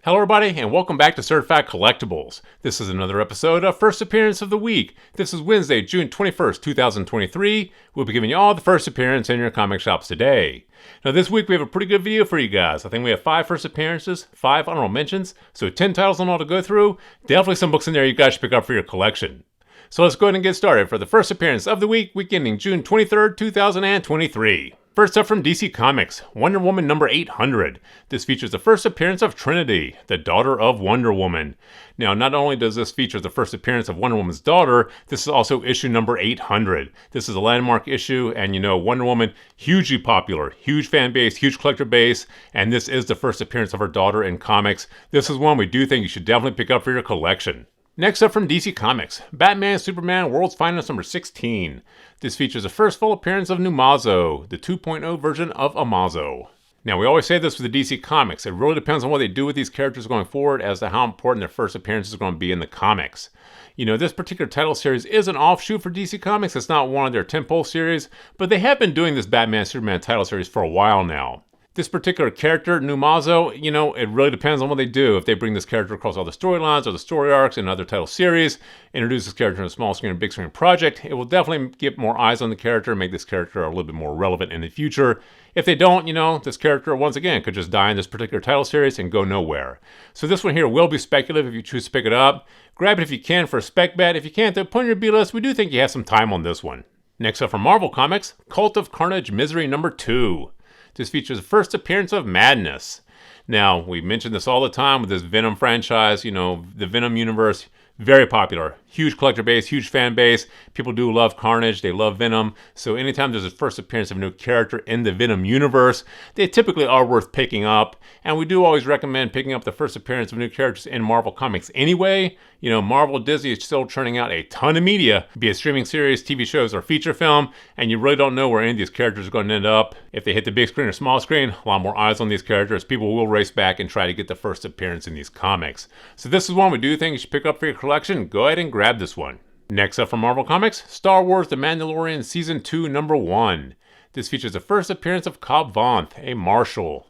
Hello everybody, and welcome back to Certified Collectibles. This is another episode of First Appearance of the Week. This is Wednesday, June 21st, 2023. We'll be giving you all the first appearance in your comic shops today. Now this week we have a pretty good video for you guys. I think we have 5 first appearances, 5 honorable mentions, so 10 titles on all to go through. Definitely some books in there you guys should pick up for your collection. So let's go ahead and get started for the first appearance of the week, week ending June 23rd, 2023. First up from DC Comics, Wonder Woman number 800. This features the first appearance of Trinity, the daughter of Wonder Woman. Now, not only does this feature the first appearance of Wonder Woman's daughter, this is also issue number 800. This is a landmark issue, and you know, Wonder Woman, hugely popular, huge fan base, huge collector base, and this is the first appearance of her daughter in comics. This is one we do think you should definitely pick up for your collection. Next up from DC Comics, Batman Superman World's Finest number 16. This features the first full appearance of Numazo, the 2.0 version of Amazo. Now, we always say this with the DC Comics. It really depends on what they do with these characters going forward as to how important their first appearance is going to be in the comics. You know, this particular title series is an offshoot for DC Comics. It's not one of their tentpole series, but they have been doing this Batman Superman title series for a while now. This particular character, Numazo, you know, it really depends on what they do. If they bring this character across all the storylines or the story arcs in other title series, introduce this character in a small screen or big screen project, it will definitely get more eyes on the character, make this character a little bit more relevant in the future. If they don't, you know, this character, once again, could just die in this particular title series and go nowhere. So this one here will be speculative if you choose to pick it up. Grab it if you can for a spec bet. If you can't, though, put on your B-list. We do think you have some time on this one. Next up from Marvel Comics, Cult of Carnage Misery number 2. This features the first appearance of Madness. Now, we mention this all the time with this Venom franchise, you know, the Venom universe, very popular. Huge collector base, huge fan base. People do love Carnage, they love Venom. So anytime there's a first appearance of a new character in the Venom universe, they typically are worth picking up. And we do always recommend picking up the first appearance of new characters in Marvel Comics anyway. You know, Marvel, Disney is still churning out a ton of media, be it streaming series, TV shows, or feature film, and you really don't know where any of these characters are going to end up. If they hit the big screen or small screen, a lot more eyes on these characters. People will race back and try to get the first appearance in these comics. So this is one we do think you should pick up for your collection. Go ahead and grab this one. Next up from Marvel Comics, Star Wars The Mandalorian Season 2 number 1. This features the first appearance of Cobb Vanth, a Marshal.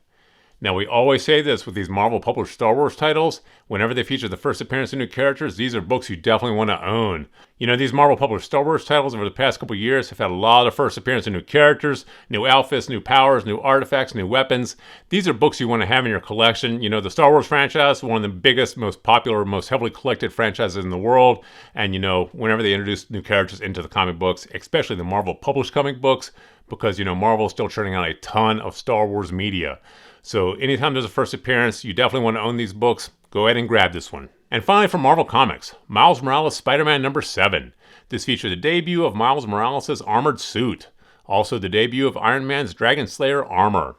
Now, we always say this with these Marvel published Star Wars titles. Whenever they feature the first appearance of new characters, these are books you definitely want to own. You know, these Marvel published Star Wars titles over the past couple years have had a lot of first appearance of new characters, new outfits, new powers, new artifacts, new weapons. These are books you want to have in your collection. You know, the Star Wars franchise, one of the biggest, most popular, most heavily collected franchises in the world. And, you know, whenever they introduce new characters into the comic books, especially the Marvel published comic books, because, you know, Marvel is still churning out a ton of Star Wars media. So anytime there's a first appearance, you definitely want to own these books. Go ahead and grab this one. And finally from Marvel Comics, Miles Morales Spider-Man number 7. This features the debut of Miles Morales' armored suit. Also the debut of Iron Man's Dragon Slayer armor.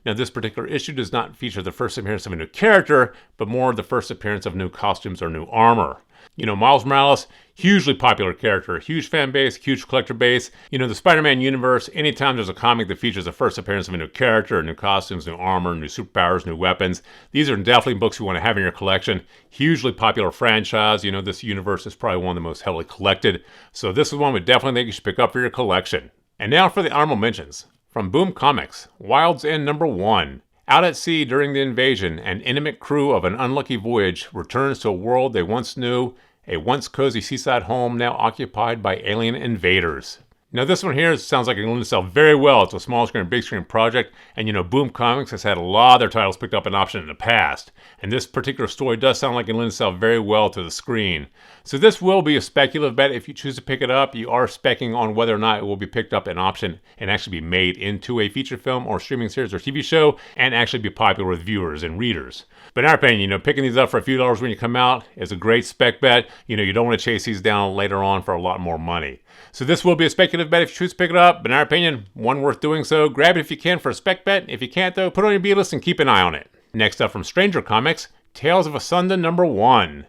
Now this particular issue does not feature the first appearance of a new character, but more the first appearance of new costumes or new armor. You know, Miles Morales, hugely popular character, huge fan base, huge collector base. You know, the Spider-Man universe, anytime there's a comic that features the first appearance of a new character, new costumes, new armor, new superpowers, new weapons, these are definitely books you want to have in your collection. Hugely popular franchise. You know, this universe is probably one of the most heavily collected. So this is one we definitely think you should pick up for your collection. And now for the honorable mentions. From Boom Comics, Wild's End number 1. Out at sea during the invasion, an intimate crew of an unlucky voyage returns to a world they once knew, a once cozy seaside home now occupied by alien invaders. Now this one here sounds like it lends itself very well to a small screen, big screen project, and you know, Boom Comics has had a lot of their titles picked up in option in the past, and this particular story does sound like it lends itself very well to the screen. So this will be a speculative bet. If you choose to pick it up, you are specking on whether or not it will be picked up in option and actually be made into a feature film or streaming series or TV show and actually be popular with viewers and readers. But in our opinion, you know, picking these up for a few dollars when you come out is a great spec bet. You know, you don't want to chase these down later on for a lot more money. So this will be a speculative bet if you choose to pick it up, but in our opinion, one worth doing so. Grab it if you can for a spec bet. If you can't, though, put it on your B-list and keep an eye on it. Next up from Stranger Comics, Tales of Asunder number 1.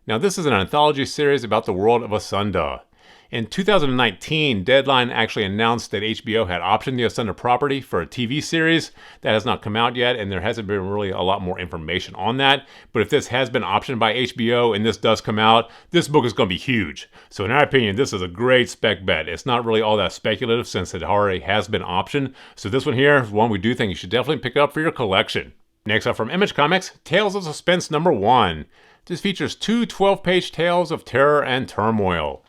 Now this is an anthology series about the world of Asunder. In 2019, Deadline actually announced that HBO had optioned the Asunder property for a TV series. That has not come out yet, and there hasn't been really a lot more information on that. But if this has been optioned by HBO and this does come out, this book is going to be huge. So in our opinion, this is a great spec bet. It's not really all that speculative since it already has been optioned. So this one here is one we do think you should definitely pick up for your collection. Next up from Image Comics, Tales of Suspense #1. This features two 12-page tales of terror and turmoil.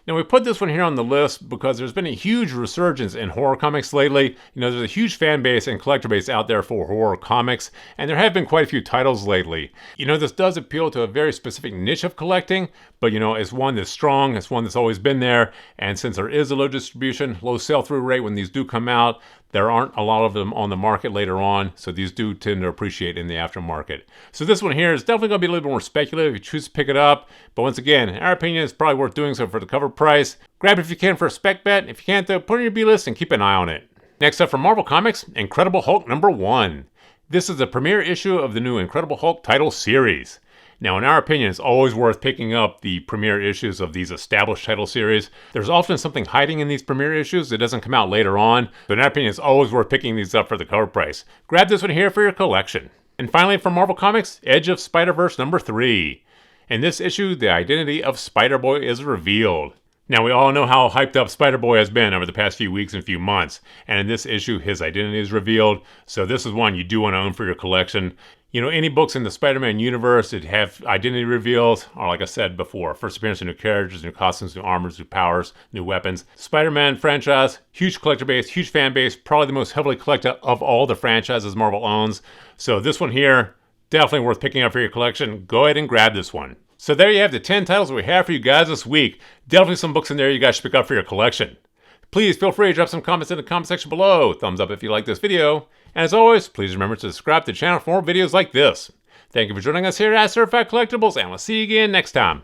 Now, we put this one here on the list because there's been a huge resurgence in horror comics lately. There's a huge fan base and collector base out there for horror comics, and there have been quite a few titles lately. This does appeal to a very specific niche of collecting, but it's one that's strong, it's one that's always been there, and since there is a low distribution, low sell-through rate when these do come out, there aren't a lot of them on the market later on, so these do tend to appreciate in the aftermarket. So this one here is definitely going to be a little bit more speculative if you choose to pick it up, but once again, in our opinion, it's probably worth doing so for the cover price. Grab it if you can for a spec bet. If you can't, though, put it on your B-list and keep an eye on it. Next up from Marvel Comics, Incredible Hulk #1. This is the premiere issue of the new Incredible Hulk title series. Now, in our opinion, it's always worth picking up the premiere issues of these established title series. There's often something hiding in these premiere issues that doesn't come out later on, but in our opinion, it's always worth picking these up for the cover price. Grab this one here for your collection. And finally, from Marvel Comics, Edge of Spider-Verse #3. In this issue, the identity of Spider-Boy is revealed. Now, we all know how hyped up Spider-Boy has been over the past few weeks and few months, and in this issue, his identity is revealed, so this is one you do want to own for your collection. Any books in the Spider-Man universe that have identity reveals are, like I said before, first appearance of new characters, new costumes, new armors, new powers, new weapons. Spider-Man franchise, huge collector base, huge fan base, probably the most heavily collected of all the franchises Marvel owns. So this one here, definitely worth picking up for your collection. Go ahead and grab this one. So there you have the 10 titles we have for you guys this week. Definitely some books in there you guys should pick up for your collection. Please feel free to drop some comments in the comment section below. Thumbs up if you like this video. And as always, please remember to subscribe to the channel for more videos like this. Thank you for joining us here at Certified Collectibles, and we'll see you again next time.